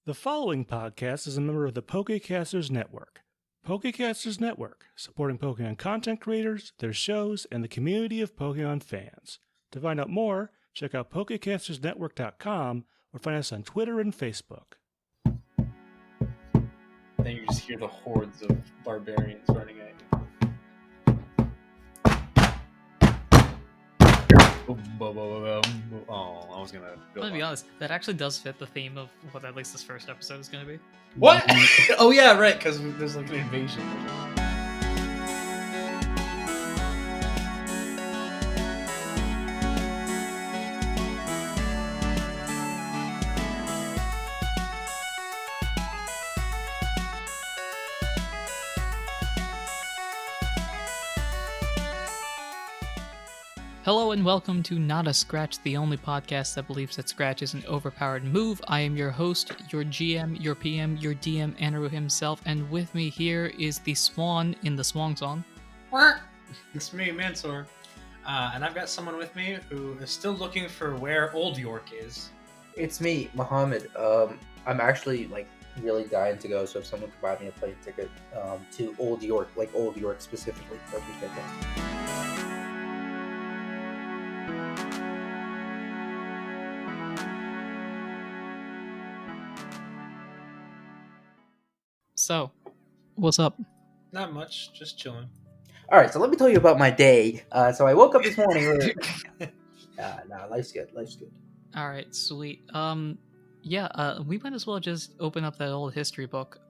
The following podcast is a member of the Pokecasters Network. Pokecasters Network, supporting Pokemon content creators, their shows, and the community of Pokemon fans. To find out more, check out PokecastersNetwork.com or find us on Twitter and Facebook. Then you just hear the hordes of barbarians running at you. Oh, I was gonna go. Let's be honest, that actually does fit the theme of what at least this first episode is going to be. What? Oh yeah, right, because there's like an invasion. Hello and welcome to Not a Scratch, the only podcast that believes that Scratch is an overpowered move. I am your host, your GM, your PM, your DM, Anirudh himself, and with me here is the Swan in the Swan Song. It's me, Mansour. And I've got someone with me who is still looking for where Old York is. It's me, Mohammed. I'm actually really dying to go, so if someone could buy me a plane ticket to Old York, like Old York specifically, that'd be fantastic. So, what's up? Not much, just chilling. All right, so let me tell you about my day. So I woke up this morning. Life's good. Life's good. All right, sweet. We might as well just open up that old history book.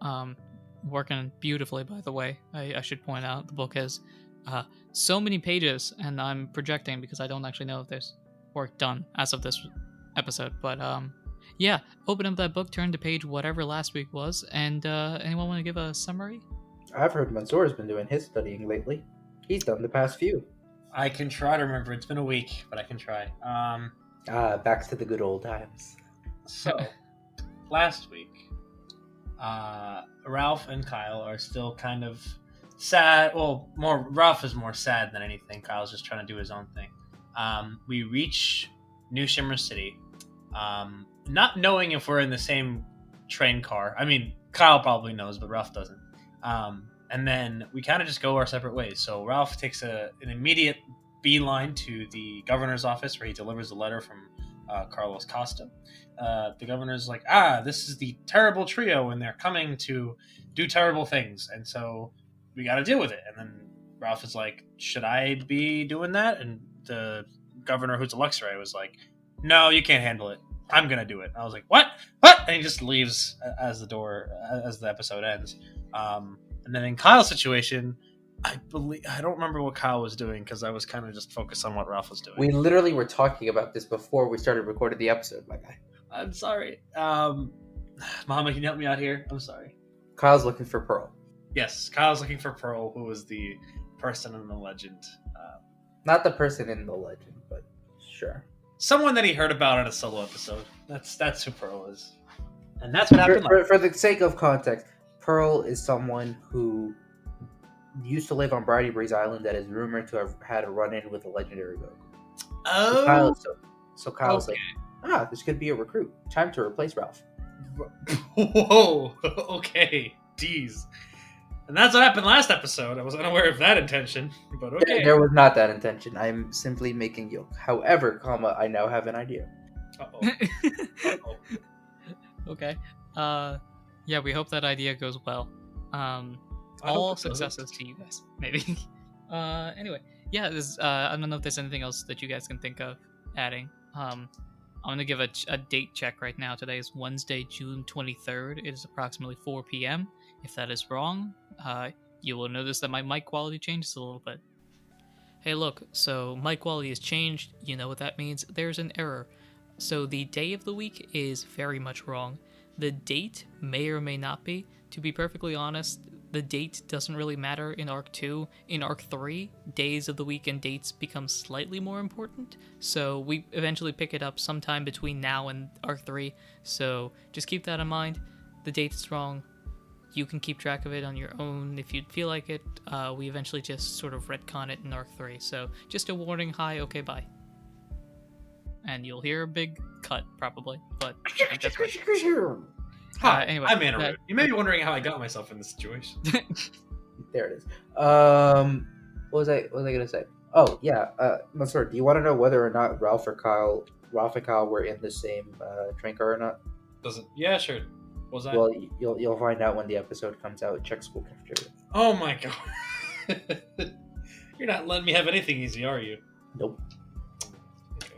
Working beautifully, by the way. I should point out the book has so many pages, and I'm projecting because I don't actually know if there's work done as of this episode. But yeah, open up that book, turn to page whatever last week was, and anyone want to give a summary? I've heard Mansour has been doing his studying lately. He's done the past few. I can try to remember. It's been a week, but I can try. Back to the good old times. So, last week, Ralph and Kyle are still kind of sad. Well, Ralph is more sad than anything. Kyle's just trying to do his own thing. We reach New Shimmer City, not knowing if we're in the same train car. I mean, Kyle probably knows, but Ralph doesn't. And then we kind of just go our separate ways. So Ralph takes an immediate beeline to the governor's office where he delivers a letter from Carlos Costa. The governor's like, this is the terrible trio and they're coming to do terrible things. And so we got to deal with it. And then Ralph is like, should I be doing that? And the governor, who's a Luxray, was like, no, you can't handle it. I'm going to do it. I was like, what? And he just leaves as the episode ends. And then in Kyle's situation, I don't remember what Kyle was doing because I was kind of just focused on what Ralph was doing. We literally were talking about this before we started recording the episode, my guy. I'm sorry. Mama, can you help me out here? I'm sorry. Kyle's looking for Pearl. Yes, Kyle's looking for Pearl, who was the person in the legend. Not the person in the legend, but sure. Someone that he heard about in a solo episode. That's who Pearl is. And that's what happened. For the sake of context, Pearl is someone who used to live on Briny Breeze Island that is rumored to have had a run-in with a legendary goat. Oh! So Kyle's like, this could be a recruit. Time to replace Ralph. Whoa! Okay. Jeez. And that's what happened last episode. I was unaware of that intention, but okay. There was not that intention. I'm simply making you. However, I now have an idea. Uh-oh. Uh-oh. Okay. Yeah, we hope that idea goes well. All successes to you guys, maybe. Anyway, yeah, I don't know if there's anything else that you guys can think of adding. I'm going to give a date check right now. Today is Wednesday, June 23rd. It is approximately 4 p.m. If that is wrong, you will notice that my mic quality changes a little bit. Hey, look, so mic quality has changed. You know what that means? There's an error. So the day of the week is very much wrong. The date may or may not be. To be perfectly honest, the date doesn't really matter in Arc 2. In Arc 3, days of the week and dates become slightly more important. So we eventually pick it up sometime between now and Arc 3. So just keep that in mind. The date is wrong. You can keep track of it on your own if you'd feel like it. We eventually just sort of retcon it in Arc 3. So just a warning, hi, okay, bye. And you'll hear a big cut, probably. But I think that's right. Hi, Anyway, I'm Anirudh. You may be wondering how I got myself in this situation. There it is. What was I gonna say? Oh yeah, Mansour, do you want to know whether or not Ralph and Kyle were in the same train car or not? Doesn't? Yeah, sure. What was that? Well, you'll find out when the episode comes out. Check school cafeteria. Oh my god. You're not letting me have anything easy, are you? Nope. Okay.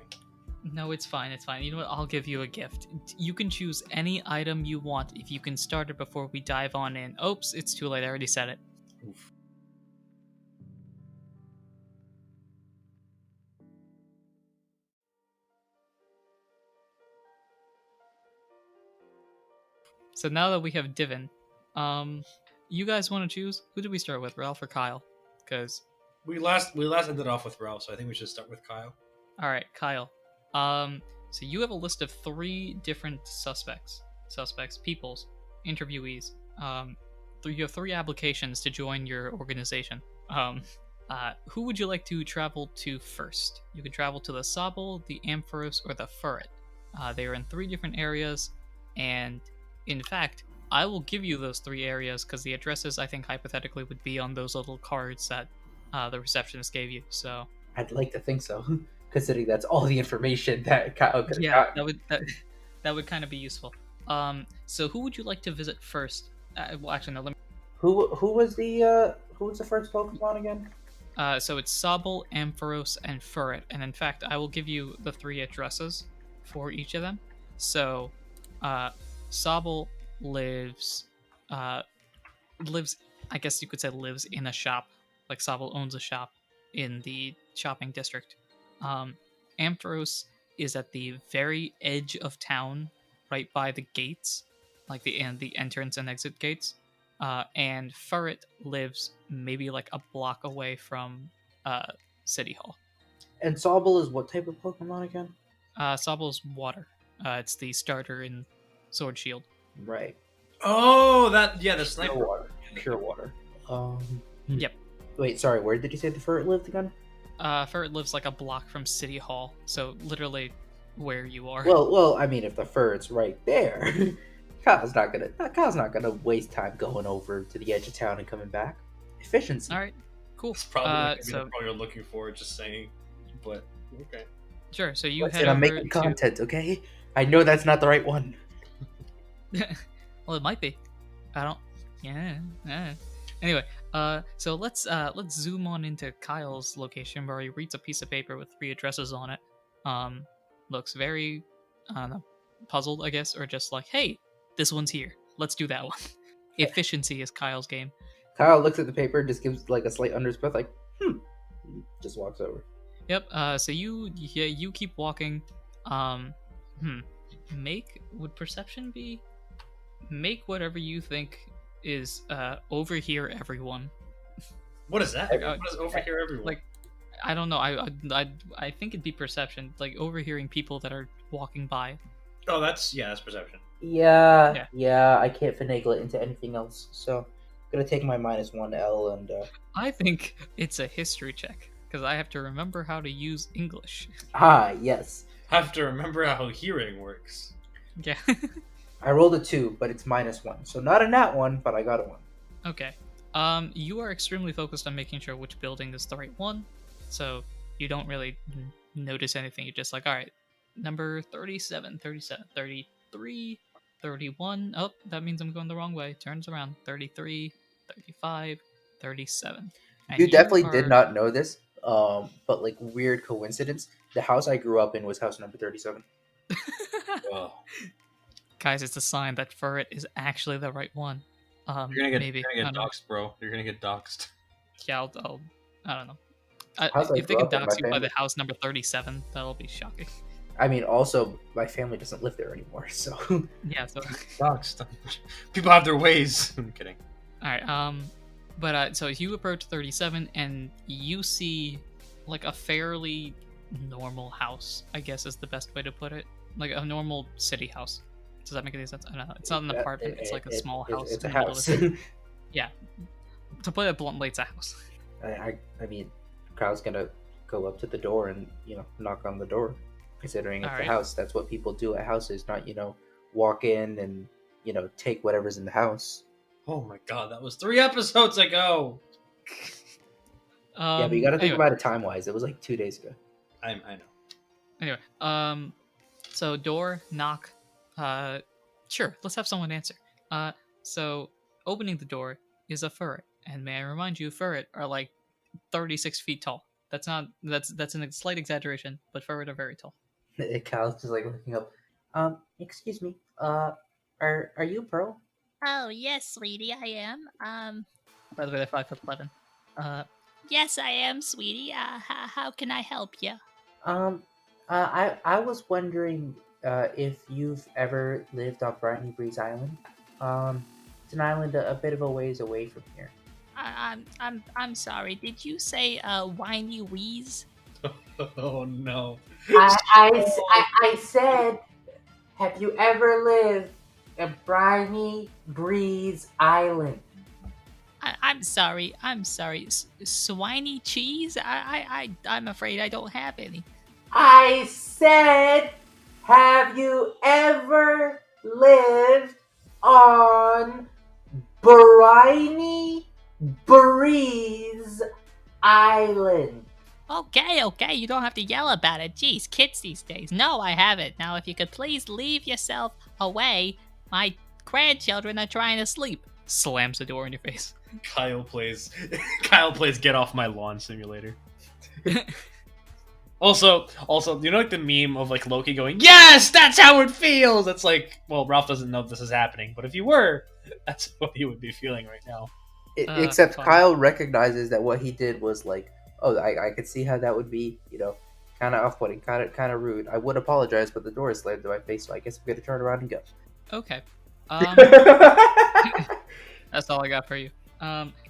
No, it's fine. It's fine. You know what? I'll give you a gift. You can choose any item you want if you can start it before we dive on in. Oops, it's too late. I already said it. Oof. So now that we have Divin, you guys want to choose? Who do we start with, Ralph or Kyle? Because we last ended off with Ralph, so I think we should start with Kyle. All right, Kyle. So you have a list of 3 different suspects, peoples, interviewees. You have 3 applications to join your organization. Who would you like to travel to first? You can travel to the Sobble, the Ampharos, or the Furret. They are in 3 different areas, and in fact, I will give you those 3 areas because the addresses, I think, hypothetically would be on those little cards that the receptionist gave you. So I'd like to think so, considering that's all the information that Kyle could have gotten. that would kind of be useful. So who would you like to visit first? Well, actually, no. Let me... Who was the first Pokemon again? So it's Sobble, Ampharos, and Furret. And in fact, I will give you the 3 addresses for each of them. So, Sobble lives, I guess you could say lives in a shop. Like Sobble owns a shop in the shopping district. Ampharos is at the very edge of town, right by the gates, like the entrance and exit gates. And Furret lives maybe like a block away from City Hall. And Sobble is what type of Pokemon again? Sobble is water. It's the starter in Sword Shield. Right. Oh, the sniper. Pure water. Yep. Wait, sorry. Where did you say the Furret lived again? Furret lives like a block from City Hall, so literally where you are. Well, I mean, if the Furret's right there, Kyle's not gonna waste time going over to the edge of town and coming back. Efficiency. All right, cool. It's probably not the problem you're looking for. Just saying, but okay. Sure. So you I'm making content, okay? I know that's not the right one. Well, it might be. I don't. Yeah. Anyway, so let's zoom on into Kyle's location where he reads a piece of paper with 3 addresses on it. Looks very, I don't know, puzzled, I guess, or just like, hey, this one's here. Let's do that one. Efficiency is Kyle's game. Kyle looks at the paper, just gives like a slight undersbreath, like, just walks over. Yep. So you keep walking. Would perception be? Make whatever you think is overhear everyone. What is that? What is overhear everyone? Like, I don't know. I think it'd be perception, like overhearing people that are walking by. Oh, that's perception. Yeah. I can't finagle it into anything else, so I'm gonna take my -1 L and. I think it's a history check because I have to remember how to use English. Yes. I have to remember how hearing works. Yeah. I rolled a 2, but it's -1, so not a nat 1, but I got a 1. Okay. You are extremely focused on making sure which building is the right one, so you don't really notice anything. You're just like, all right, number 37, 33, 31. Oh, that means I'm going the wrong way. Turns around. 33, 35, 37. And You definitely did not know this, but like weird coincidence, the house I grew up in was house number 37. Oh. Guys, it's a sign that Furret is actually the right one. You're gonna get doxxed, doxxed, bro. You're gonna get doxxed. Yeah, I don't know. If they grew can up in, dox my you by the family- house number 37, that'll be shocking. I mean, also, my family doesn't live there anymore, so. Yeah, so... Doxxed. People have their ways. I'm kidding. Alright, but so you approach 37, and you see, like, a fairly normal house, I guess is the best way to put it. Like, a normal city house. Does that make any sense? I don't know. It's not an apartment, it's like a small house. It's a in the middle of house. the city. Yeah. To put it bluntly, it's a house. I mean, Kyle's gonna go up to the door and, knock on the door. Considering it's a house, that's what people do at houses, not, walk in and take whatever's in the house. Oh my god, that was 3 episodes ago. Yeah, but you got to think Anyway, about it time-wise. It was like 2 days ago. I know. Anyway, so door knock. Sure, let's have someone answer. So opening the door is a furret, and may I remind you, furret are like 36 feet tall. That's a slight exaggeration, but furret are very tall. Kyle's just like looking up. Excuse me. Are you Pearl? Oh, yes, sweetie, I am. By the way, they're 5'11". Yes, I am, sweetie. How can I help you? I was wondering if you've ever lived on Briny Breeze Island. It's an island a bit of a ways away from here. I'm sorry. Did you say whiny wheeze? Oh no. I said, have you ever lived in Briny Breeze Island? I'm sorry. Swiney cheese? I'm afraid I don't have any. I said, have you ever lived on Briny Breeze Island? Okay, you don't have to yell about it. Jeez, kids these days. No, I haven't. Now, if you could please leave yourself away, my grandchildren are trying to sleep. Slams the door in your face. Kyle plays Get Off My Lawn Simulator. Also, you know, like the meme of like Loki going, "Yes, that's how it feels." It's like, well, Ralph doesn't know this is happening, but if you were, that's what he would be feeling right now. Except fine. Kyle recognizes that what he did was like, oh, I could see how that would be, kind of off-putting, kind of rude. I would apologize, but the door is slammed in my face, so I guess I'm gonna turn around and go. Okay. That's all I got for you.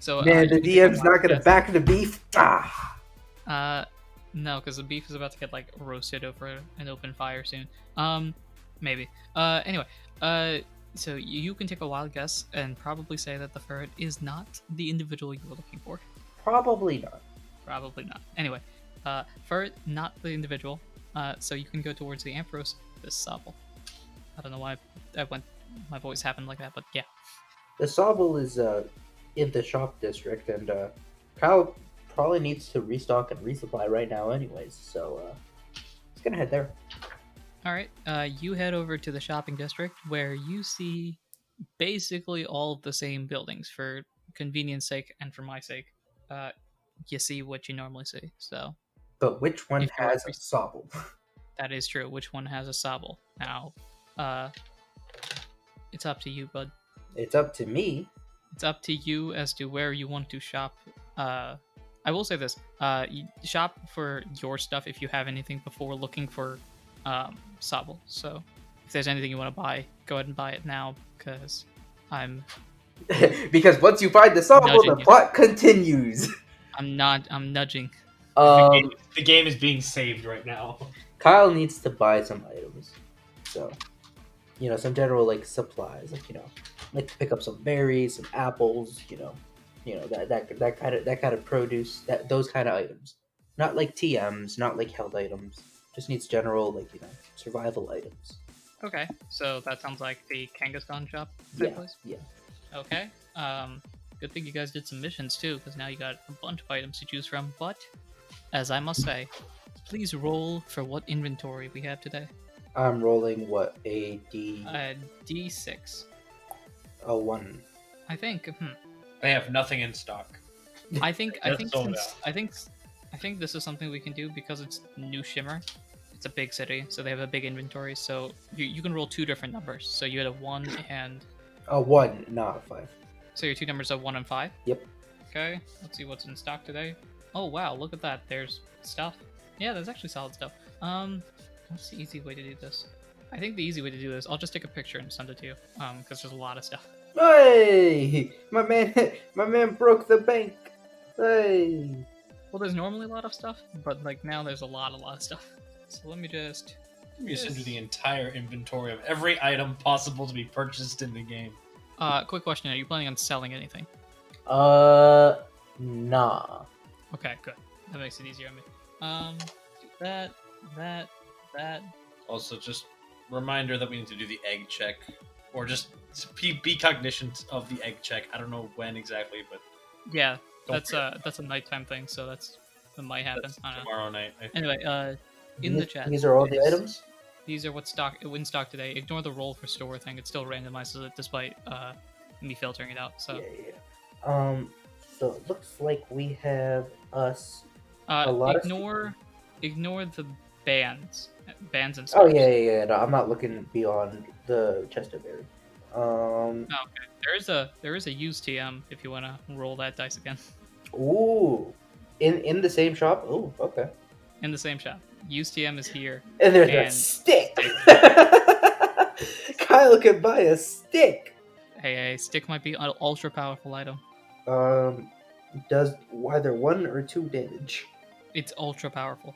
So Man, the you can take a DM's wild not gonna guess. back the beef. Ah. No, because the beef is about to get like roasted over an open fire soon. Maybe. Anyway, so you can take a wild guess and probably say that the ferret is not the individual you were looking for. Probably not. Probably not. Anyway, ferret, not the individual. So you can go towards the Ampharos, this Sobble. I don't know why my voice happened like that, but yeah. The Sobble is in the shop district, and Kyle probably needs to restock and resupply right now anyways, so he's gonna head there. Alright, you head over to the shopping district where you see basically all of the same buildings. For convenience sake and for my sake, you see what you normally see. So But which one If you has are- a Sobble? that is true. Which one has a Sobble? Now, it's up to you, bud. It's up to me. It's up to you as to where you want to shop. I will say this: you shop for your stuff if you have anything before looking for Sobble. So, if there's anything you want to buy, go ahead and buy it now, because I'm Because once you find the Sobble, Nudging the you. plot continues. I'm nudging. Um, The game is being saved right now. Kyle needs to buy some items, so some general like supplies, like to pick up some berries, some apples, that kind of produce, those kind of items. Not like TMs, not like held items. Just needs general survival items. Okay, so that sounds like the Kangaskhan shop type place. Yeah. Okay. Good thing you guys did some missions too, because now you got a bunch of items to choose from. But, as I must say, please roll for what inventory we have today. I'm rolling what, a D6. a 1. I think. They have nothing in stock. I think That's sold since I think this is something we can do because it's New Shimmer. It's a big city, so they have a big inventory. So you can roll 2 different numbers. So you had a 1 and A 1, not a 5. so your 2 numbers are 1 and 5. Yep. Okay, let's see what's in stock today. Oh wow, look at that. There's stuff. Yeah, there's actually solid stuff. What's the easy way to do this? I think the easy way to do this, I'll just take a picture and send it to you. Because there's a lot of stuff. Hey, my man broke the bank. Hey. Well, there's normally a lot of stuff, but like now there's a lot of stuff. So let me just. You send you the entire inventory of every item possible to be purchased in the game. Quick question: are you planning on selling anything? Nah. Okay, good. That makes it easier on me. That. Also, just reminder that we need to do the egg check or just be cognizant of the egg check. I don't know when exactly, but Yeah, don't forget. that's a nighttime thing, so that might happen. That's I don't know. tomorrow night. I think. Anyway, in the chat, These are all the is- items. These are what's in stock today. Ignore the roll for store thing; it still randomizes it despite me filtering it out. So Yeah. So it looks like we have us. a lot of ignore the bands and Oh stars. yeah. No, I'm not looking beyond the chest of berry. Okay. There is a used TM if you want to roll that dice again. Ooh, in the same shop. Ooh, okay. In the same shop. Used TM is here. And there's a And stick. Kyle can buy a stick. Hey, stick might be an ultra powerful item. Does either 1 or 2 damage? It's ultra powerful.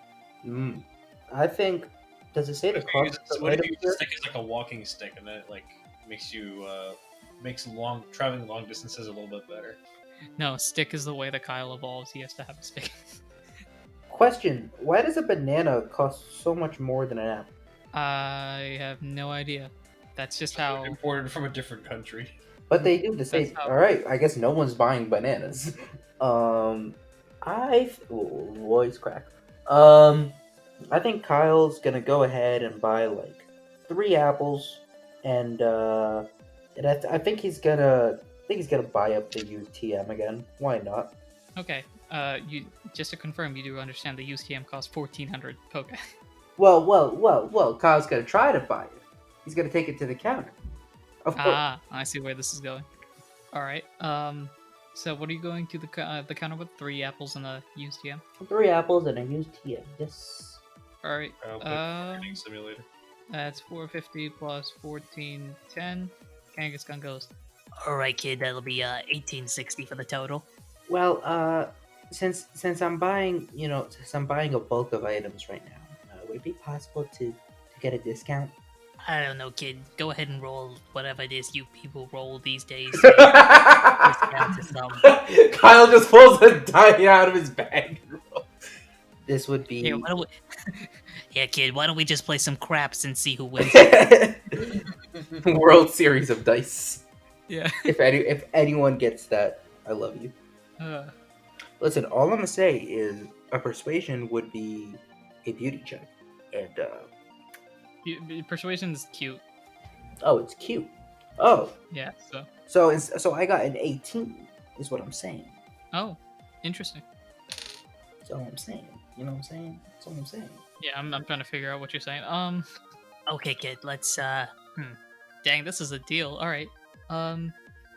I think. Does it say the cost of What if items you here? stick is like a walking stick, and then it like makes you traveling long distances a little bit better. No, stick is the way that Kyle evolves. He has to have a stick. Question: why does a banana cost so much more than an apple? I have no idea. That's just how. Imported from a different country. But they do the same. That's how- All right, I guess no one's buying bananas. Voice crack. I think Kyle's gonna go ahead and buy like 3 apples, and I think he's gonna buy up the UTM again. Why not? Okay. You just to confirm, you do understand the used TM costs 1,400 poke. Well. Kyle's gonna try to buy it. He's gonna take it to the counter. Of course. Ah, I see where this is going. All right. So what are you going to the counter with? 3 apples and a used TM. 3 apples and a used TM. Yes. All right. Training simulator. That's 450 plus 1410. Kangas gun goes. Alright, kid, that'll be 1860 for the total. Well, since I'm buying, since I'm buying a bulk of items right now, would it be possible to get a discount? I don't know, kid. Go ahead and roll whatever it is you people roll these days. Discount to some. Kyle just pulls a die out of his bag. This would be Here, why don't we... Yeah, kid, why don't we just play some craps and see who wins? World Series of Dice. Yeah. If anyone gets that, I love you. Listen, all I'm gonna say is a persuasion would be a beauty check, and Persuasion is cute. oh, it's cute. Oh, Yeah. so I got an 18, is what I'm saying. Oh, interesting. That's all I'm saying. You know what I'm saying? That's all I'm saying. Yeah, I'm trying to figure out what you're saying. Okay, kid, let's, Dang, this is a deal. All right.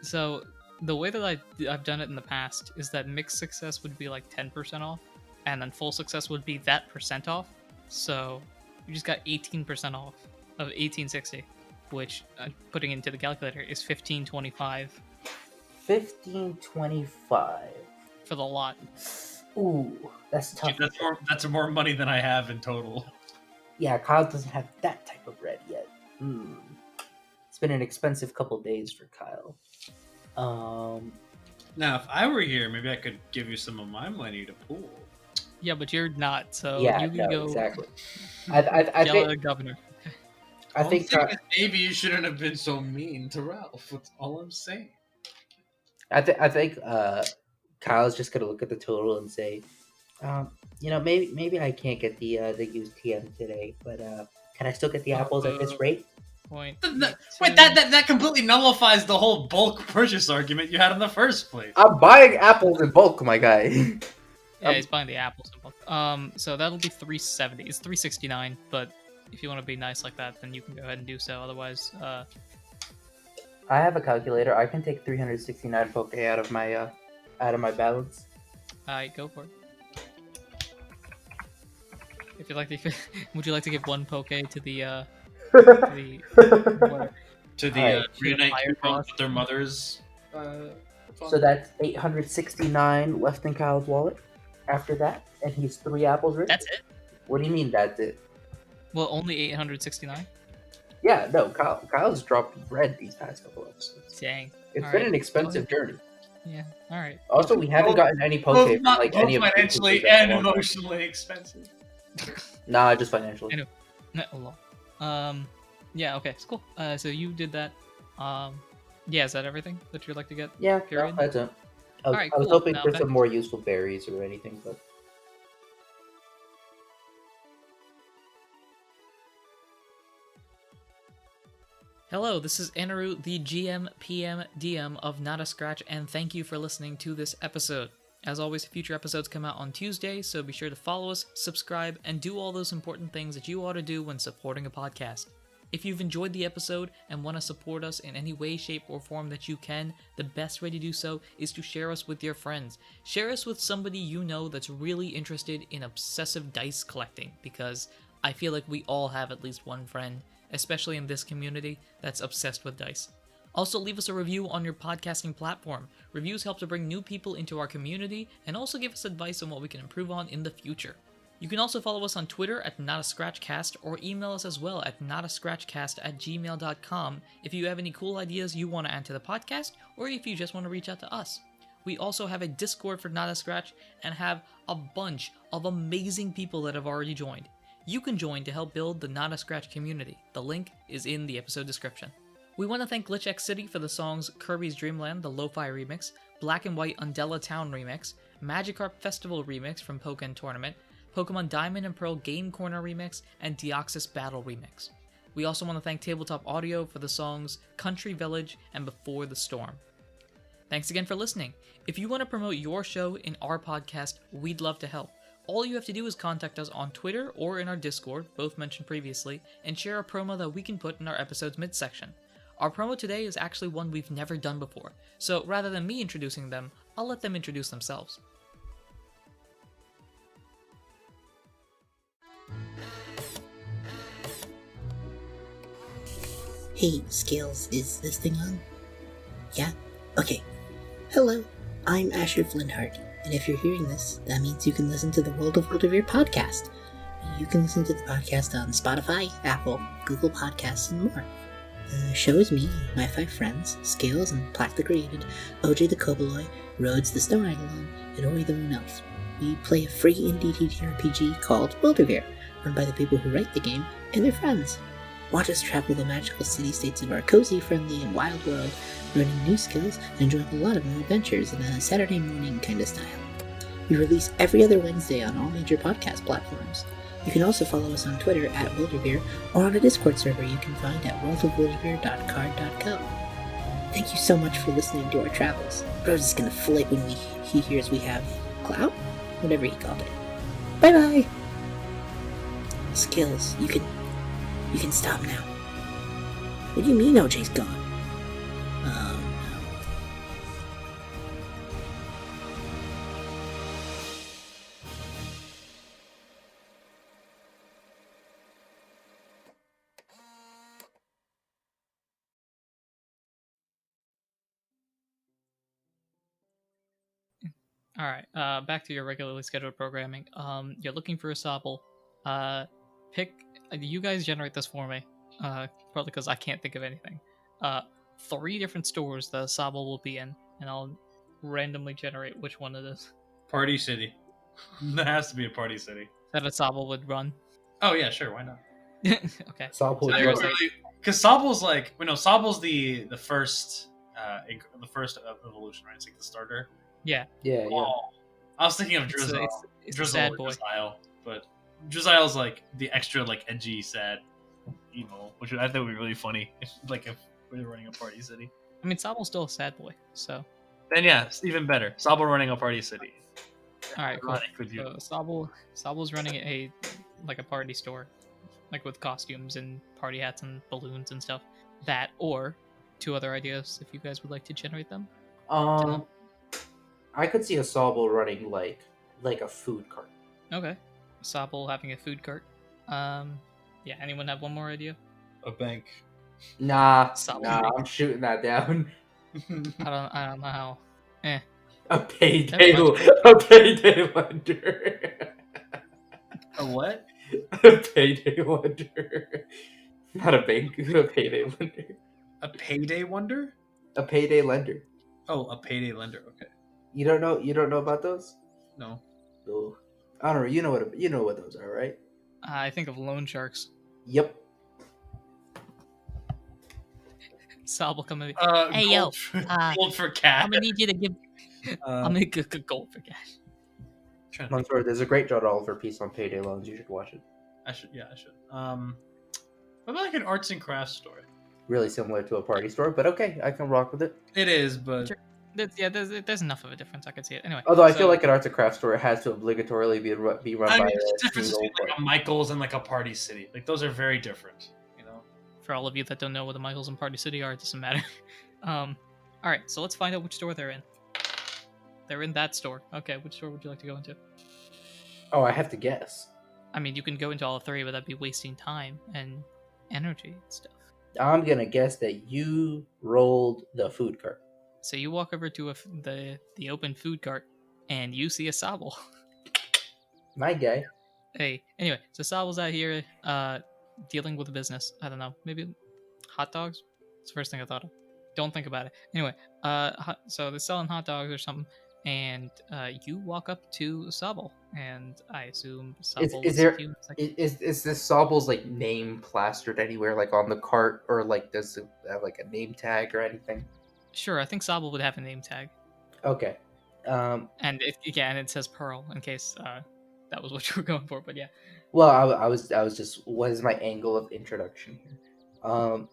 So the way that I've done it in the past is that mixed success would be like 10% off, and then full success would be that percent off. So you just got 18% off of 1860, which putting into the calculator is 1525 1525. for the lot. Ooh, that's tough. Dude, that's more money than I have in total. Yeah, Kyle doesn't have that type of bread yet. It's been an expensive couple days for Kyle. Now, if I were here, maybe I could give you some of my money to pool. Yeah, but you're not, so yeah, you can no, go exactly. I yell at the think governor. I think Maybe you shouldn't have been so mean to Ralph. That's all I'm saying. I think Kyle's just gonna look at the total and say, maybe I can't get the used TM today, but can I still get the apples at this rate? Point. Wait, that completely nullifies the whole bulk purchase argument you had in the first place. I'm buying apples in bulk, my guy. Yeah, he's buying the apples in bulk. So that'll be 370. It's 369, but if you want to be nice like that, then you can go ahead and do so. Otherwise, I have a calculator. I can take 369 poke out of my balance. alright, go for it. If you like to, would you like to give 1 poke to the what? To the Alright. reunite Fire two girls cross. with their mothers. So that's 869 left in Kyle's wallet. After that, and he's 3 apples rich. That's it? What do you mean that's it? Well, only 869. Yeah, no, Kyle's dropped bread these past couple episodes. Dang. It's All been right. an expensive journey. Yeah. All right. Also, we haven't gotten any poke from like any of the financially businesses in and a long time. emotionally expensive. Nah, just financially. I know. No, lol. Yeah. Okay. It's cool. So you did that. Yeah, is that everything that you'd like to get? Yeah, Period? no, that's it. Alright, I was cool. hoping Now for back- some more useful berries or anything, but Hello, this is Anirudh, the GM, PM, DM of Not a Scratch, and thank you for listening to this episode. As always, future episodes come out on Tuesday, so be sure to follow us, subscribe, and do all those important things that you ought to do when supporting a podcast. If you've enjoyed the episode and want to support us in any way, shape, or form that you can, the best way to do so is to share us with your friends. Share us with somebody you know that's really interested in obsessive dice collecting, because I feel like we all have at least one friend, especially in this community, that's obsessed with dice. Also, leave us a review on your podcasting platform. Reviews help to bring new people into our community and also give us advice on what we can improve on in the future. You can also follow us on Twitter at NotAScratchCast or email us as well at notascratchcast@gmail.com if you have any cool ideas you want to add to the podcast or if you just want to reach out to us. We also have a Discord for Not a Scratch and have a bunch of amazing people that have already joined. You can join to help build the Not a Scratch community. The link is in the episode description. We want to thank Glitch X City for the songs Kirby's Dream Land, the Lo-Fi remix, Black and White Undella Town remix, Magikarp Festival remix from Pokken Tournament, Pokemon Diamond and Pearl Game Corner remix, and Deoxys Battle remix. We also want to thank Tabletop Audio for the songs Country Village and Before the Storm. Thanks again for listening. If you want to promote your show in our podcast, we'd love to help. All you have to do is contact us on Twitter or in our Discord, both mentioned previously, and share a promo that we can put in our episode's midsection. Our promo today is actually one we've never done before, so rather than me introducing them, I'll let them introduce themselves. Hey, Scales, is this thing on? Yeah? Okay. Hello, I'm Asher Flintheart, and if you're hearing this, that means you can listen to the World of Wildevere podcast. You can listen to the podcast on Spotify, Apple, Google Podcasts, and more. The show is me and my 5 friends, Scales and Plaque the Created, OJ the Koboloi, Rhodes the Snow Eidolon, and Ori the Moon Elf. We play a free indie TTRPG called Wildevere, run by the people who write the game and their friends. Watch us travel the magical city-states of our cozy, friendly, and wild world, learning new skills and enjoying a lot of new adventures in a Saturday morning kind of style. We release every other Wednesday on all major podcast platforms. You can also follow us on Twitter at Wildevere or on a Discord server you can find at worldofwildevere.card.co. Thank you so much for listening to our travels. Rose is gonna flip when he hears we have clout? Whatever he called it. Bye-bye! Skills, you can stop now. What do you mean OJ's gone? Alright, back to your regularly scheduled programming. You're looking for a Sobble. You guys generate this for me. Probably because I can't think of anything. 3 different stores the Sobble will be in, and I'll randomly generate which one it is. Party City. There has to be a Party City. That a Sobble would run. Oh yeah, sure, why not? Okay. Sobble I Dress- don't really, because Sobble's like, Sobble's the first evolution, right? It's like the starter. Yeah. Yeah. Oh, I was thinking of It's Drizzle. a Drizzle sad or boy. Drizzile, but Drizile's like the extra like edgy, sad, evil, which I think would be really funny if we were running a Party City. I mean, Sobble's still a sad boy, so. Then yeah, it's even better. Sobble running a Party City. Alright, cool. Ironic with you. Sobble's running a party store, like with costumes and party hats and balloons and stuff. That or 2 other ideas if you guys would like to generate them. I could see a Sobble running like a food cart. Okay. Sobble having a food cart. Yeah. Anyone have one more idea? A bank. Nah, Sobble. I'm shooting that down. I don't know how. A Never payday lender. A what? A payday lender. Not a bank, a payday lender. A payday wonder? A payday lender. Oh, a payday lender. Okay. You don't know about those? No. Oh. I don't know. You know what those are, right? I think of loan sharks. Yep. Sobble come in. Hey, yo, gold for, uh, gold for cash. I'm gonna need you to give. I'm gonna go gold for cash. Trying to think. Mansour, there's a great John Oliver piece on Payday Loans. You should watch it. I should. What about like an arts and crafts store? Really similar to a party store, but okay, I can rock with it. It is, but Sure. There's enough of a difference. I could see it anyway. Although I so- feel like an arts and crafts store has to obligatorily be run I by mean, there's a a difference single between like a Michaels and like a Party City. Like those are very different. You know. for all of you that don't know what the Michaels and Party City are, it doesn't matter. All right, so let's find out which store they're in. They're in that store. Okay, which store would you like to go into? Oh, I have to guess. I mean, you can go into all three, but that'd be wasting time and energy and stuff. I'm gonna guess that you rolled the food cart. So you walk over to the open food cart, and you see a Sobble. My guy. Hey, anyway, so Sobble's out here dealing with a business. I don't know, maybe hot dogs? It's the first thing I thought of. Don't think about it. Anyway, so they're selling hot dogs or something, and you walk up to Sobble, and I assume Sobble Is there is this Sobble's like name plastered anywhere, like on the cart, or like does it have like a name tag or anything? Sure, I think Sobble would have a name tag, Okay. and and it says Pearl in case that was what you were going for. But yeah, Well, I was just, what is my angle of introduction here?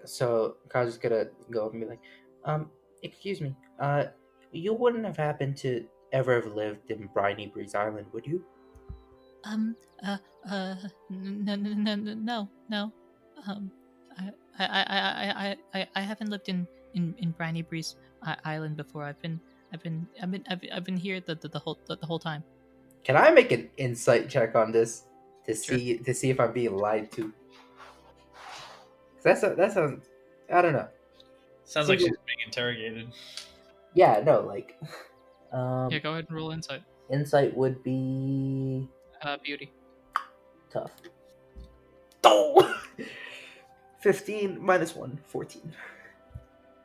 So Kyle's just gonna go up and be like, excuse me, you wouldn't have happened to ever have lived in Briny Breeze Island, would you? No. I haven't lived in Briny Breeze Island before. I've been here the whole time. Can I make an insight check on this to Sure. see if I'm being lied to? 'Cause that sounds, I don't know. Sounds like she's being interrogated. Yeah, no, like, yeah, go ahead and roll insight. insight would be Beauty. tough. Oh! 15 minus 1, 14.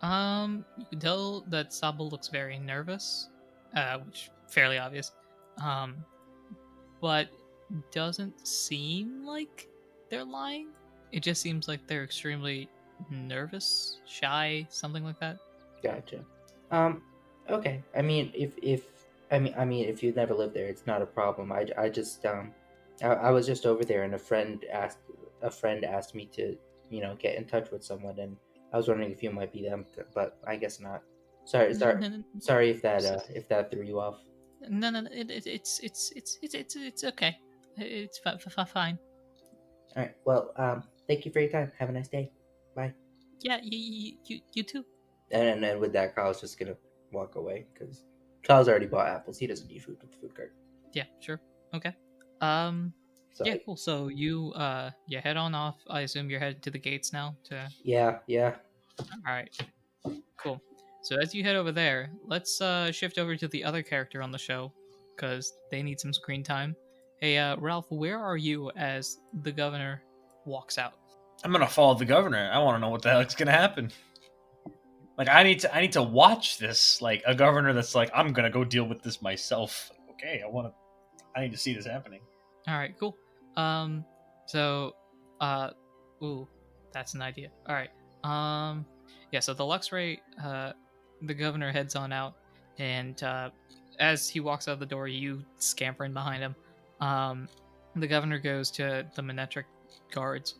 You can tell that Sobble looks very nervous, which fairly obvious. But doesn't seem like they're lying. It just seems like they're extremely nervous, shy, something like that. Gotcha. Okay. I mean, if you've never lived there, it's not a problem. I just I was just over there, and a friend asked me to, get in touch with someone, and I was wondering if you might be them, but I guess not. Sorry if that threw you off. No. It's okay. It's fine. All right. Well, thank you for your time. Have a nice day. Bye. Yeah, you too. And then with that, Kyle's just gonna walk away because Kyle's already bought apples. He doesn't need food with the food cart. Yeah, sure. Okay. So, Yeah, cool. So you head on off. I assume you're headed to the gates now. Yeah. All right. Cool. So as you head over there, let's shift over to the other character on the show, because they need some screen time. Hey, Ralph, where are you as the governor walks out? I'm gonna follow the governor. I want to know what the heck's gonna happen. Like I need to watch this. Like a governor that's like, I'm gonna go deal with this myself. Okay, I need to see this happening. All right, cool. Ooh, that's an idea. All right. Yeah. So the Luxray, the governor heads on out, and as he walks out the door, you scamper in behind him. The governor goes to the Manetric guards.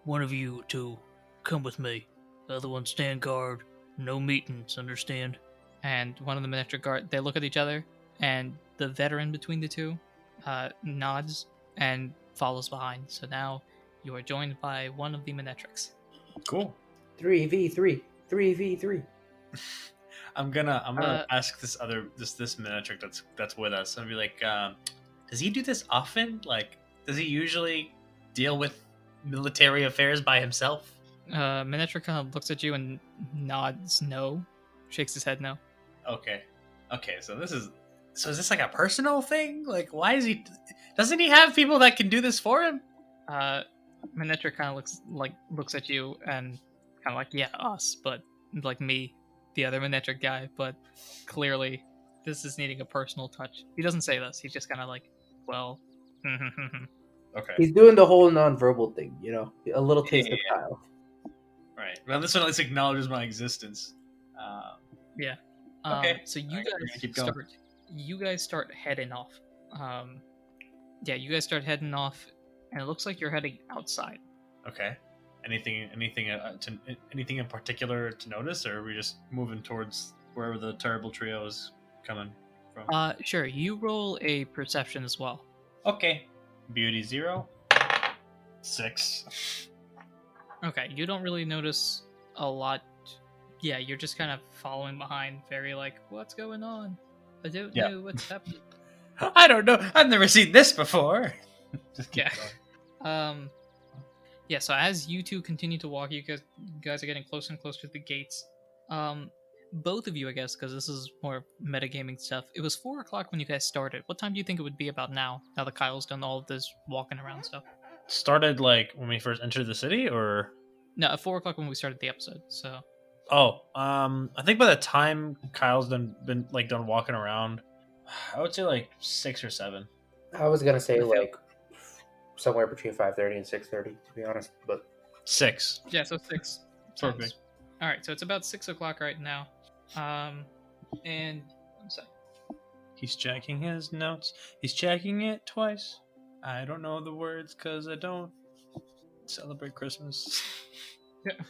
One of you two, come with me. The other one stand guard. No meetings, understand? And one of the Manetric guard, they look at each other, and the veteran between the two nods and follows behind. So now you are joined by one of the Manetrics. Cool. 3v3. I'm gonna ask this Minitric that's with us. I'm gonna be like, does he do this often? Like, does he usually deal with military affairs by himself? Manetric kind of looks at you and nods no, shakes his head no. Okay. So is this like a personal thing? Like, why is he? Doesn't he have people that can do this for him? Manetric kind of looks at you and kind of like, yeah, us, but like me, the other Manetric guy, but clearly this is needing a personal touch. He doesn't say this. He's just kind of like, well, Okay. He's doing the whole non-verbal thing, a little taste of Yeah. Kyle. Right. Well, this one at least acknowledges my existence. Yeah. Okay. So you Alright, we're gonna keep going. you guys start heading off. Yeah, you guys start heading off, and it looks like you're heading outside. Okay. Anything in particular to notice, or are we just moving towards wherever the terrible trio is coming from? Sure. You roll a perception as well. Okay. Beauty 0. 6. Okay, you don't really notice a lot. Yeah, you're just kind of following behind, very like, what's going on? I don't know what's happening. I don't know. I've never seen this before. Just keep going. Yeah, so as you two continue to walk, you guys are getting closer and closer to the gates. Both of you, I guess, because this is more metagaming stuff. It was 4 o'clock when you guys started. What time do you think it would be about now that Kyle's done all of this walking around stuff? Started like when we first entered the city, or No, at 4 o'clock when we started the episode, so... I think by the time Kyle's been done walking around, I would say like 6 or 7. I was gonna say like somewhere between 5:30 and 6:30, to be honest. But 6. Yeah, so 6. Perfect. Alright, so it's about 6 o'clock right now. And... one sec. He's checking his notes. He's checking it twice. I don't know the words because I don't celebrate Christmas.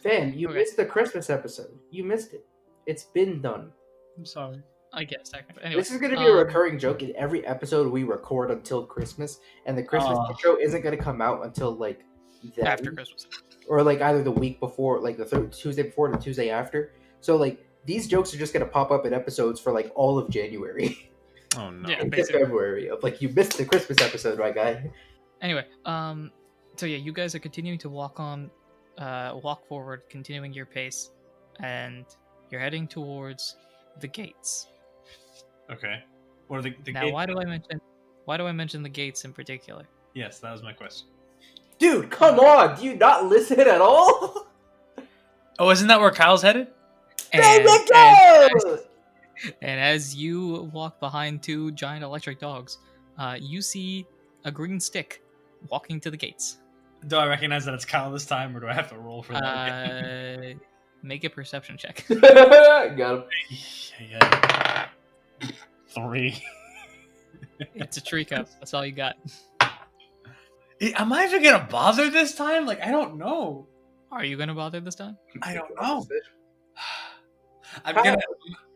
Fam, you Okay. missed the Christmas episode. You missed it. It's been done. I'm sorry. I guess, technically. Anyway, This is going to be a recurring joke in every episode we record until Christmas, and the Christmas intro isn't going to come out until like that after week, Christmas. or like either the week before, like the Tuesday before, or the Tuesday after. So like these jokes are just going to pop up in episodes for like all of January. Oh no. Yeah. Into basically. February of like you missed the Christmas episode, right, guy? Anyway, so yeah, you guys are continuing to walk forward, continuing your pace, and you're heading towards the gates. Okay. Or the Now, gate- why do I mention the gates in particular? Yes, that was my question. Dude, come on! Do you not listen at all? Oh, isn't that where Kyle's headed? There you and, go! and as you walk behind 2 giant electric dogs, you see a green stick walking to the gates. Do I recognize that it's Kyle this time, or do I have to roll for that? Make a perception check. Got him. Yeah. 3. It's a Trico. That's all you got. Am I even gonna bother this time? Like, I don't know. Are you gonna bother this time? I don't know. I'm Kyle- gonna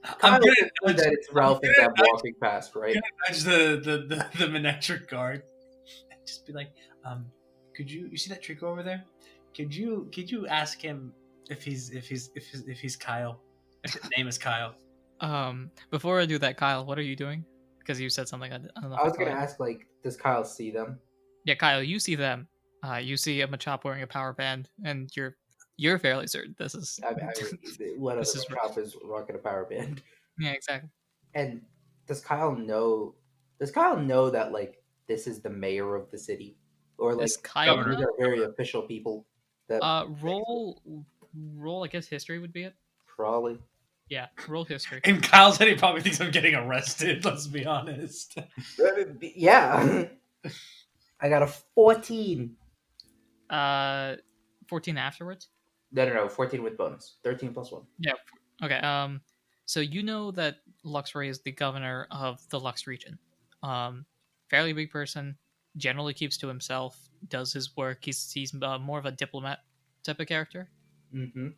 Kyle nudge- knows that it's Ralph and Deb walking past, right? nudge the Manectric guard and just be like, could you see that trick over there? Could you ask him if he's Kyle? If his name is Kyle. Before I do that, Kyle, what are you doing? Because you said something. I don't know. I was gonna ask, like, does Kyle see them? Yeah, Kyle, you see them. You see a Machop wearing a power band, and you're fairly certain this is. What other This is shop is rocking a power band? Yeah, exactly. And does Kyle know? Does Kyle know that like this is the mayor of the city, or like Does Kyle these know? are very official people? That Roll. I guess history would be it. probably. Yeah, roll history. In Kyle's head, he probably thinks I'm getting arrested. Let's be honest. Yeah, I got a 14. 14 afterwards. No, 14 with bonus. 13 plus 1. Yeah. Okay. So you know that Luxray is the governor of the Lux region. Fairly big person. Generally keeps to himself. Does his work. He's more of a diplomat type of character. Mm-hmm.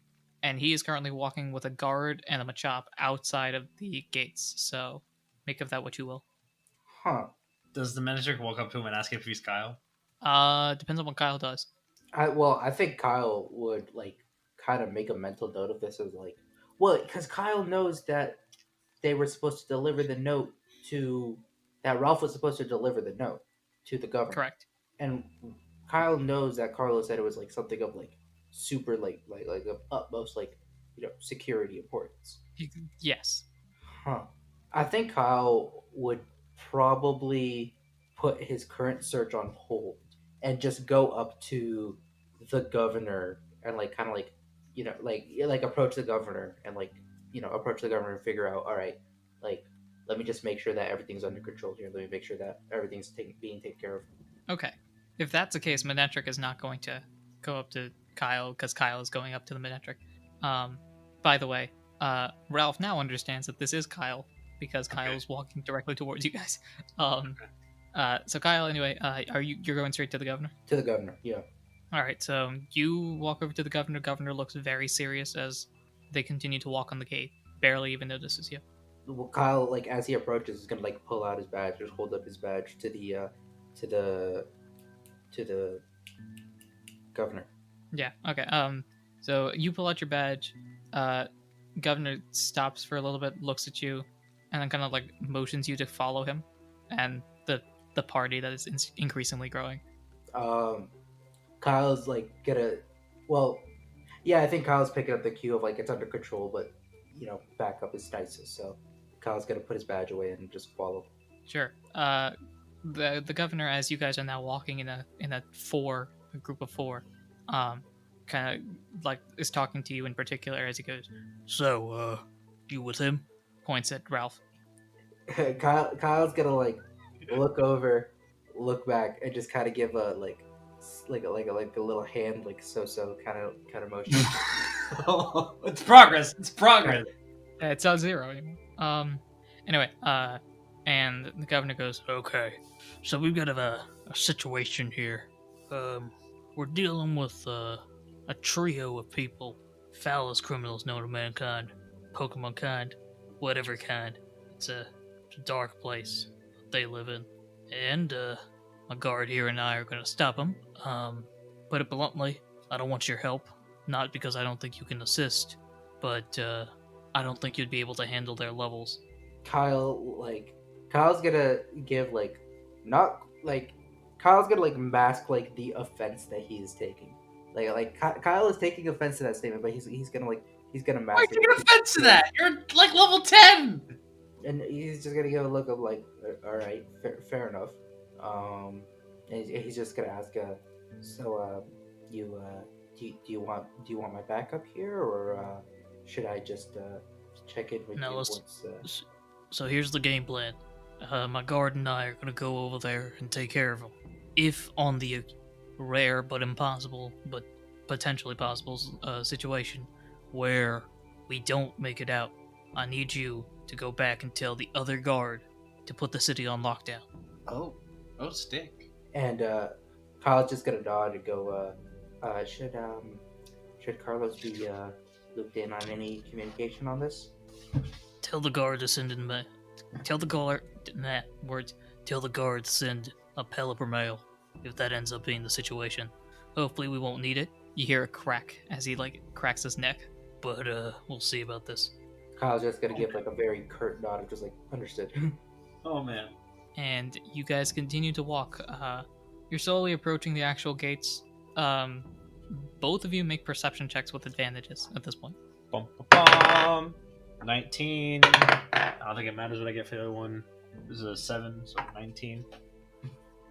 And he is currently walking with a guard and a Machop outside of the gates. So make of that what you will. Huh. Does the Manectric walk up to him and ask if he's Kyle? Depends on what Kyle does. I think Kyle would like kind of make a mental note of this as like, well, because Kyle knows that they were supposed to deliver the note that Ralph was supposed to deliver the note to the governor. Correct. And Kyle knows that Carlos said it was like something of like super like of utmost like security importance. Yes. Huh. I think Kyle would probably put his current search on hold and just go up to the governor and like kind of like like approach the governor and like approach the governor and figure out, all right, like let me just make sure that everything's under control here. Let me make sure that everything's being taken care of. Okay. If that's the case, Manectric is not going to go up to Kyle, because Kyle is going up to the Manetric. By the way, Ralph now understands that this is Kyle because Kyle is walking directly towards you guys. So Kyle, anyway, you're going straight to the governor? To the governor, yeah. All right, so you walk over to the governor. Governor looks very serious as they continue to walk on the gate. Barely even notices you. Well, Kyle, like as he approaches, is gonna like pull out his badge, just hold up his badge to the governor. Yeah. Okay. So you pull out your badge. Governor stops for a little bit, looks at you, and then kind of like motions you to follow him, and the party that is increasingly growing. Kyle's like gonna, well, yeah, I think Kyle's picking up the cue of like it's under control, but back up his nicest. So Kyle's gonna put his badge away and just follow. Sure. The governor, as you guys are now walking in a group of four, kind of like is talking to you in particular as he goes. So, you with him? Points at Ralph. Kyle's gonna like look over, look back, and just kind of give a like a little hand, like so kind of motion. It's progress. It's progress. It's on 0. Anyway, and the governor goes, Okay, so we've got a situation here. We're dealing with a trio of people, foulest criminals known to mankind, Pokemon kind, whatever kind. It's a dark place they live in, and my guard here and I are going to stop them. Put it bluntly, I don't want your help. Not because I don't think you can assist, but I don't think you'd be able to handle their levels. Kyle's gonna give Kyle's gonna mask like the offense that he is taking. Kyle is taking offense to that statement, but he's gonna mask. Why are you taking offense to that? You're like level 10. And he's just gonna give a look of like, all right, fair enough. And he's just gonna ask, so do you want my backup here, or should I just check in with you once? So here's the game plan. My guard and I are gonna go over there and take care of him. If on the rare but impossible, but potentially possible situation where we don't make it out, I need you to go back and tell the other guard to put the city on lockdown. Oh, stick. And Kyle's just gonna nod and go, should Carlos be looped in on any communication on this? Tell the guard to send in Tell the guard to send a pellet per mail if that ends up being the situation. Hopefully we won't need it. You hear a crack as he cracks his neck. But we'll see about this. Kyle's just gonna give a very curt nod of just understood. Oh man. And you guys continue to walk. You're slowly approaching the actual gates. Both of you make perception checks with advantages at this point. Bum, bum, bum. 19. I don't think it matters what I get for the other one. This is a 7, so 19.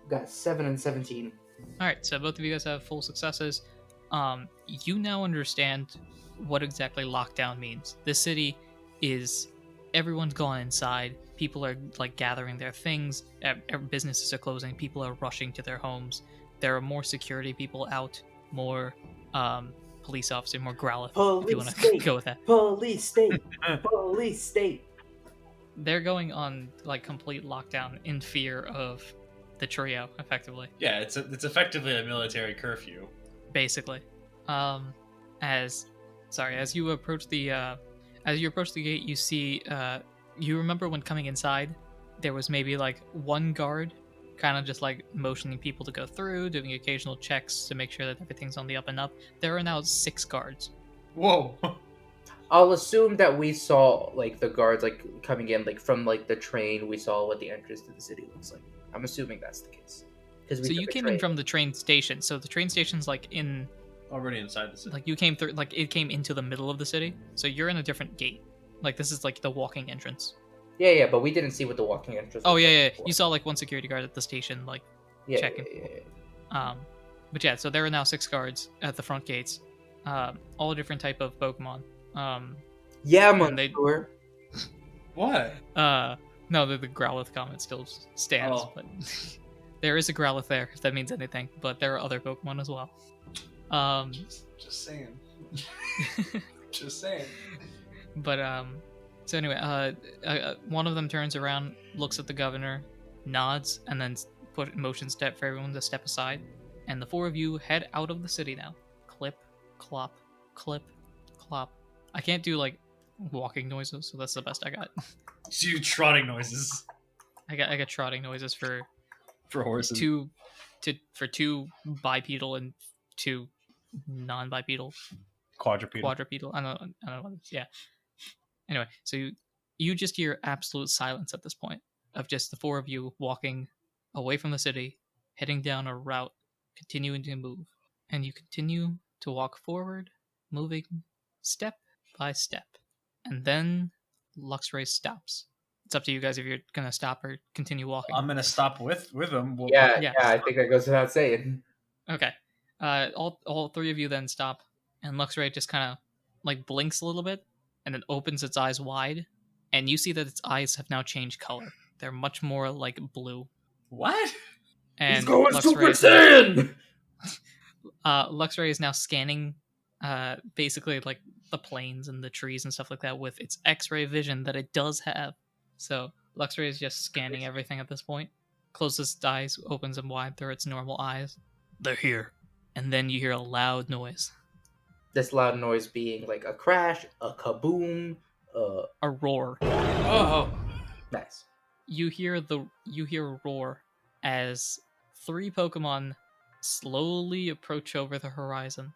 Got 7 and 17. Alright, so both of you guys have full successes. You now understand what exactly lockdown means. This city is... Everyone's gone inside. People are gathering their things. Businesses are closing. People are rushing to their homes. There are more security people out. More police officers. More Growlithe. If you want to go with that. Police state. Police state. They're going on complete lockdown in fear of the trio, effectively. Yeah, it's effectively a military curfew. Basically. As you approach the gate, you see, you remember when coming inside, there was maybe one guard kind of just motioning people to go through, doing occasional checks to make sure that everything's on the up and up. There are now 6 guards. Whoa. I'll assume that we saw the guards coming in from the train. We saw what the entrance to the city looks like. I'm assuming that's the case. So you came in from the train station. So the train station's in... Already inside the city. You came through, it came into the middle of the city. So you're in a different gate. This is the walking entrance. Yeah, but we didn't see what the walking entrance was. Oh, yeah. You saw one security guard at the station, checking. Yeah. But yeah, so there are now 6 guards at the front gates. All different type of Pokemon. Yeah, Mansour. What? No, the Growlithe comment still stands, but there is a Growlithe there, if that means anything. But there are other Pokemon as well. Just saying. Just saying. But so anyway, one of them turns around, looks at the governor, nods, and then put in motion step for everyone to step aside. And the four of you head out of the city now. Clip, clop, clip, clop. I can't do like walking noises, so that's the best I got. Do trotting noises I got trotting noises for horses. two bipedal and two non-bipedal. Quadrupedal. I don't know what it's, yeah. Anyway, so you just hear absolute silence at this point of just the four of you walking away from the city, heading down a route, continuing to move. And you continue to walk forward, moving step by step. And then Luxray stops. It's up to you guys if you're going to stop or continue walking. I'm going to stop with him. Yeah, I think that goes without saying. Okay. All three of you then stop, and Luxray just kind of like blinks a little bit, and then opens its eyes wide, and you see that its eyes have now changed color. They're much more like blue. What? And He's going Luxray Super is Saiyan! Luxray is now scanning basically like the plains and the trees and stuff like that with its X-ray vision that it does have. So Luxray is just scanning everything at this point. Closes its eyes, opens them wide through its normal eyes. They're here. And then you hear a loud noise. This loud noise being like a crash, a kaboom, A roar. Oh. nice. You hear a roar as three Pokemon slowly approach over the horizon.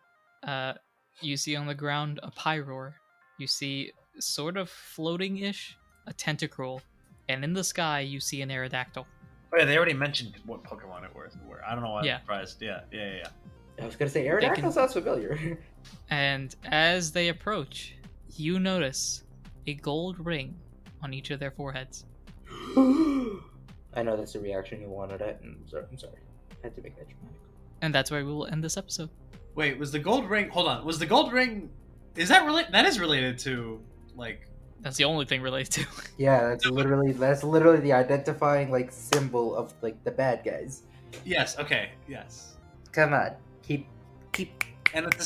You see on the ground a Pyroar. You see sort of floating-ish a Tentacruel, and in the sky you see an Aerodactyl. Oh yeah, they already mentioned what Pokemon it were. I don't know why Yeah. I'm surprised. Yeah. I was gonna say Aerodactyl sounds familiar. And as they approach, you notice a gold ring on each of their foreheads. I know that's the reaction you wanted at, and I'm sorry. I had to make that dramatic. And that's where we will end this episode. Wait, was the gold ring? Hold on. Was the gold ring? Is that related? That is related to like. That's the only thing related to. Yeah, that's literally the identifying like symbol of like the bad guys. Yes. Okay. Yes. Come on, keep. And it's the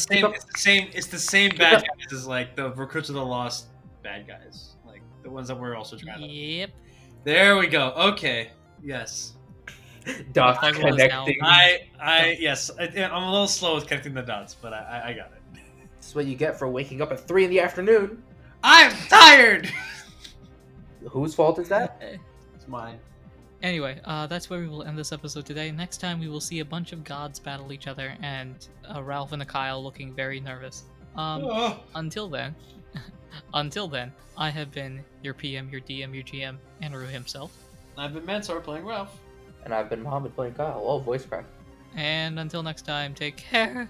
same. It's the same bad guys as like the Recruits of the Lost bad guys, like the ones that we're also trying to. Yep. There we go. Okay. Yes. Dots Puzzle is connecting. Yes. I'm a little slow with connecting the dots, but I got it. That's what you get for waking up at 3 p.m. I'm tired. Whose fault is that? It's mine. Anyway, that's where we will end this episode today. Next time we will see a bunch of gods battle each other, and Ralph and a Kyle looking very nervous. Until then, I have been your PM, your DM, your GM, Anirudh himself. I've been Mansour playing Ralph. And I've been Mohammed playing Kyle. Oh, voice crack. And until next time, take care.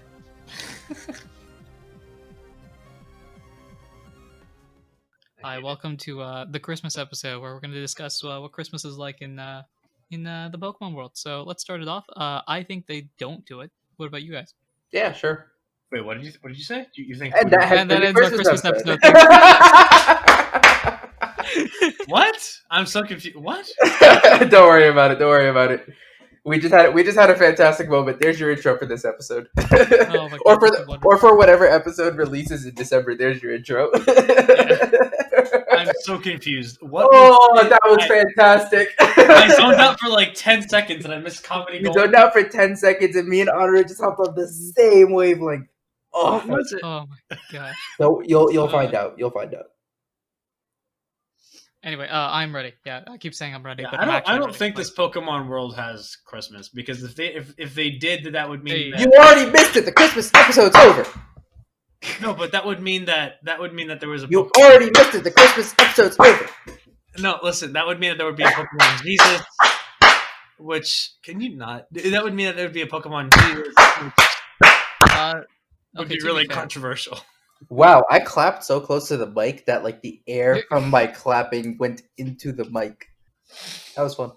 Hi, welcome to the Christmas episode where we're going to discuss what Christmas is like in the Pokemon world. So let's start it off. I think they don't do it. What about you guys? Yeah, sure. Wait, what did you say? You think? And that has And been that the ends our Christmas episode. What? I'm so confused. What? Don't worry about it. We just had a fantastic moment. There's your intro for this episode. Oh my God, or for whatever episode releases in December. There's your intro. I'm so confused. What? That was fantastic. I zoned out for like 10 seconds and I missed comedy. You zoned out for 10 seconds, and me and Honor just hopped on the same wavelength. Oh, Was it? Oh my gosh. so you'll find out. You'll find out. Anyway, I'm ready. Yeah, I keep saying I'm ready, Yeah, but I'm I actually don't ready. think this Pokemon world has Christmas, because if they did, that would mean Hey. You already missed it. The Christmas episode's over. no, but that would mean that there was a You Pokemon. already missed it. The Christmas episode's over. No, listen, that would mean that there would be a Pokemon Jesus, which can you not? That would mean that there would be a Pokemon Jesus, which would be to really fair, controversial. Wow, I clapped so close to the mic that like the air from my clapping went into the mic. That was fun.